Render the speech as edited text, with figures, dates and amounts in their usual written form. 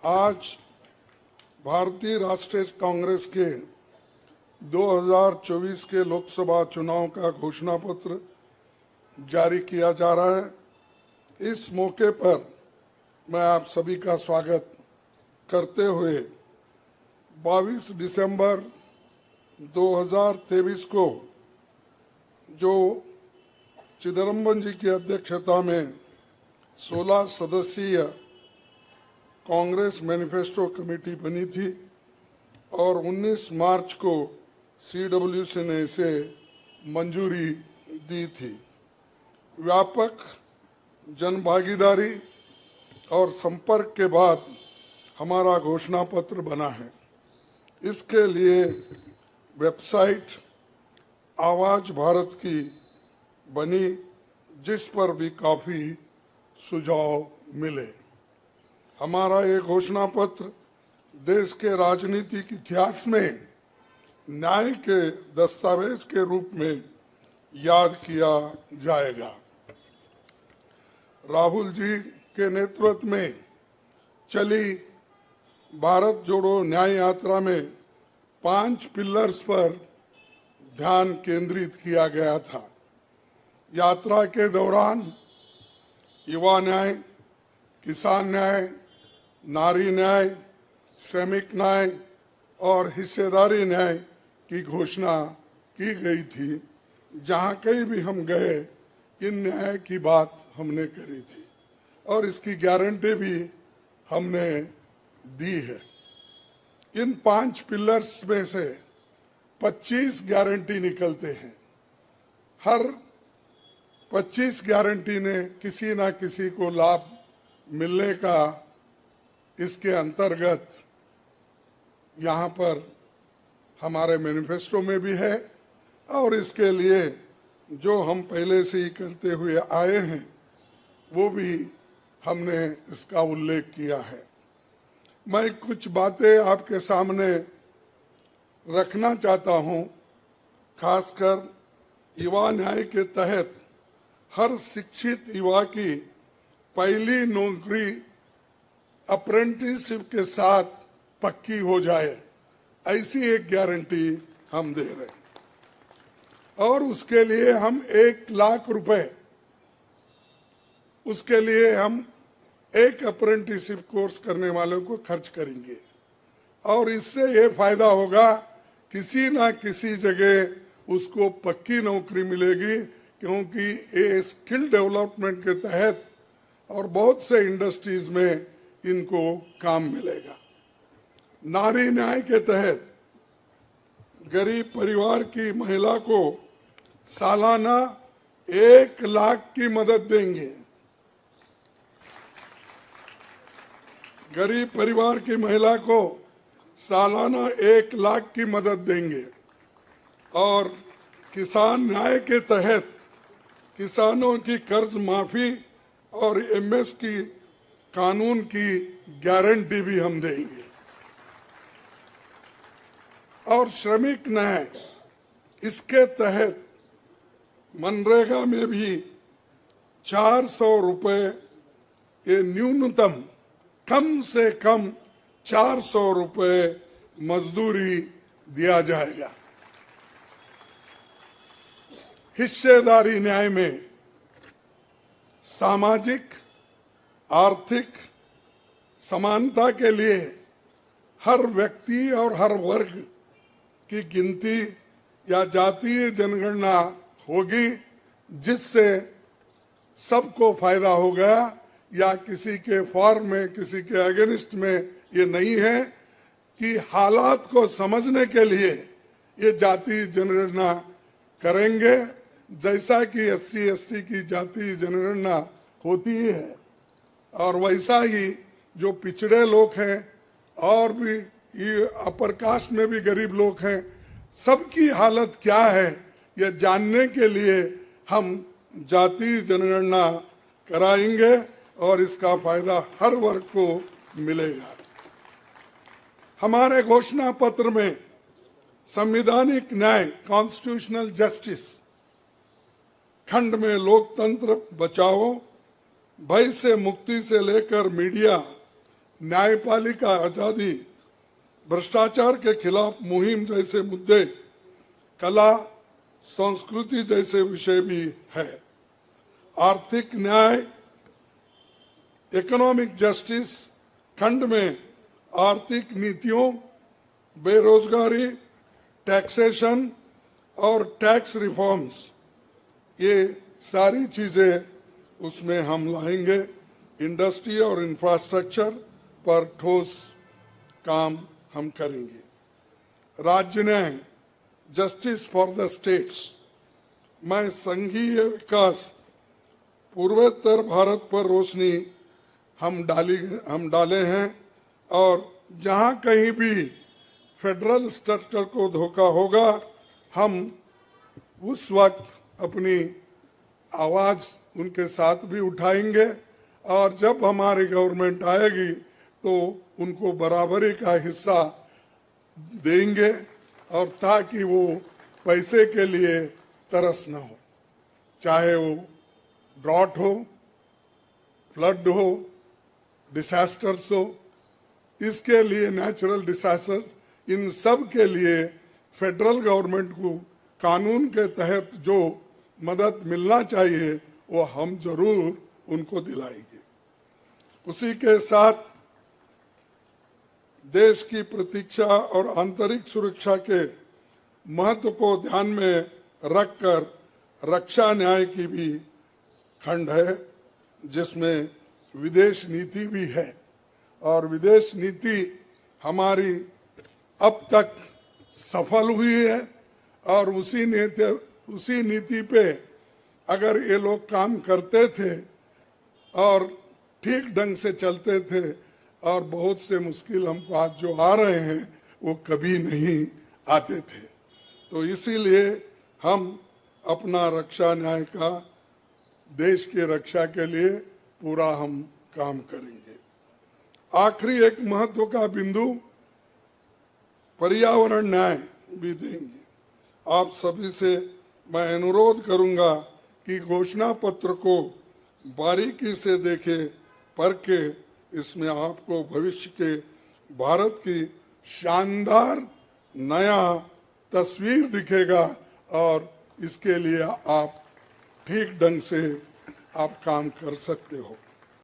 आज भारतीय राष्ट्रीय कांग्रेस के 2024 के लोकसभा चुनाव का घोषणा पत्र जारी किया जा रहा है। इस मौके पर मैं आप सभी का स्वागत करते हुए 22 दिसंबर 2023 को जो चिदम्बरम जी की अध्यक्षता में 16 सदस्यीय कांग्रेस मैनिफेस्टो कमेटी बनी थी और 19 मार्च को सीडब्ल्यूसी ने इसे मंजूरी दी थी। व्यापक जनभागीदारी और संपर्क के बाद हमारा घोषणा पत्र बना है। इसके लिए वेबसाइट आवाज भारत की बनी, जिस पर भी काफी सुझाव मिले। हमारा ये घोषणा पत्र देश के राजनीतिक इतिहास में न्याय के दस्तावेज के रूप में याद किया जाएगा। राहुल जी के नेतृत्व में चली भारत जोड़ो न्याय यात्रा में 5 पिलर्स पर ध्यान केंद्रित किया गया था। यात्रा के दौरान युवा न्याय, किसान न्याय, नारी न्याय, श्रमिक न्याय और हिस्सेदारी न्याय की घोषणा की गई थी। जहां कहीं भी हम गए इन न्याय की बात हमने करी थी और इसकी गारंटी भी हमने दी है। इन 5 पिलर्स में से 25 गारंटी निकलते हैं। हर 25 गारंटी ने किसी ना किसी को लाभ मिलने का इसके अंतर्गत यहाँ पर हमारे मैनिफेस्टो में भी है और इसके लिए जो हम पहले से ही करते हुए आए हैं वो भी हमने इसका उल्लेख किया है। मैं कुछ बातें आपके सामने रखना चाहता हूं। खासकर युवा न्याय के तहत हर शिक्षित युवा की पहली नौकरी अप्रेंटिसशिप के साथ पक्की हो जाए, ऐसी एक गारंटी हम दे रहे हैं। और उसके लिए हम 1 लाख रुपए, उसके लिए हम एक अप्रेंटिसशिप कोर्स करने वालों को खर्च करेंगे और इससे ये फायदा होगा, किसी ना किसी जगह उसको पक्की नौकरी मिलेगी, क्योंकि ये स्किल डेवलपमेंट के तहत और बहुत से इंडस्ट्रीज में इनको काम मिलेगा। नारी न्याय के तहत गरीब परिवार की महिला को सालाना 1 लाख की मदद देंगे। गरीब परिवार की महिला को सालाना 1 लाख की मदद देंगे। और किसान न्याय के तहत किसानों की कर्ज माफी और एमएस की कानून की गारंटी भी हम देंगे। और श्रमिक न्याय, इसके तहत मनरेगा में भी 400 रुपए, ये न्यूनतम कम से कम 400 रुपए मजदूरी दिया जाएगा। हिस्सेदारी न्याय में सामाजिक आर्थिक समानता के लिए हर व्यक्ति और हर वर्ग की गिनती या जातीय जनगणना होगी, जिससे सबको फायदा होगा। या किसी के फॉर्म में, किसी के अगेंस्ट में ये नहीं है कि हालात को समझने के लिए ये जातीय जनगणना करेंगे, जैसा कि SC ST की जातीय जनगणना होती है। और वैसा ही जो पिछड़े लोग हैं और भी ये अपर कास्ट में भी गरीब लोग हैं, सबकी हालत क्या है ये जानने के लिए हम जातीय जनगणना कराएंगे और इसका फायदा हर वर्ग को मिलेगा। हमारे घोषणा पत्र में संवैधानिक न्याय, कॉन्स्टिट्यूशनल जस्टिस खंड में लोकतंत्र बचाओ, भय से मुक्ति से लेकर मीडिया, न्यायपालिका आजादी, भ्रष्टाचार के खिलाफ मुहिम जैसे मुद्दे, कला संस्कृति जैसे विषय भी है। आर्थिक न्याय, इकोनॉमिक जस्टिस खंड में आर्थिक नीतियों, बेरोजगारी, टैक्सेशन और टैक्स रिफॉर्म्स, ये सारी चीजें उसमें हम लाएंगे। इंडस्ट्री और इंफ्रास्ट्रक्चर पर ठोस काम हम करेंगे। राज्य न्याय, जस्टिस फॉर द स्टेट्स में संघीय विकास, पूर्वोत्तर भारत पर रोशनी हम डाले हैं और जहां कहीं भी फेडरल स्ट्रक्चर को धोखा होगा, हम उस वक्त अपनी आवाज उनके साथ भी उठाएंगे और जब हमारी गवर्नमेंट आएगी तो उनको बराबरी का हिस्सा देंगे और ताकि वो पैसे के लिए तरस न हो, चाहे वो ड्रॉट हो, फ्लड हो, डिसास्टर्स हो, इसके लिए नेचुरल डिसास्टर, इन सब के लिए फेडरल गवर्नमेंट को कानून के तहत जो मदद मिलना चाहिए वो हम जरूर उनको दिलाएंगे। उसी के साथ देश की प्रतीक्षा और आंतरिक सुरक्षा के महत्व को ध्यान में रखकर रक्षा न्याय की भी खंड है, जिसमें विदेश नीति भी है और विदेश नीति हमारी अब तक सफल हुई है और उसी नीति पे अगर ये लोग काम करते थे और ठीक ढंग से चलते थे और बहुत से मुश्किल हमको आज जो आ रहे हैं वो कभी नहीं आते थे। तो इसीलिए हम अपना रक्षा न्याय का देश की रक्षा के लिए पूरा हम काम करेंगे। आखिरी एक महत्व का बिंदु पर्यावरण न्याय भी देंगे। आप सभी से मैं अनुरोध करूंगा कि घोषणा पत्र को बारीकी से देखें, पढ़के इसमें आपको भविष्य के भारत की शानदार नया तस्वीर दिखेगा और इसके लिए आप ठीक ढंग से आप काम कर सकते हो।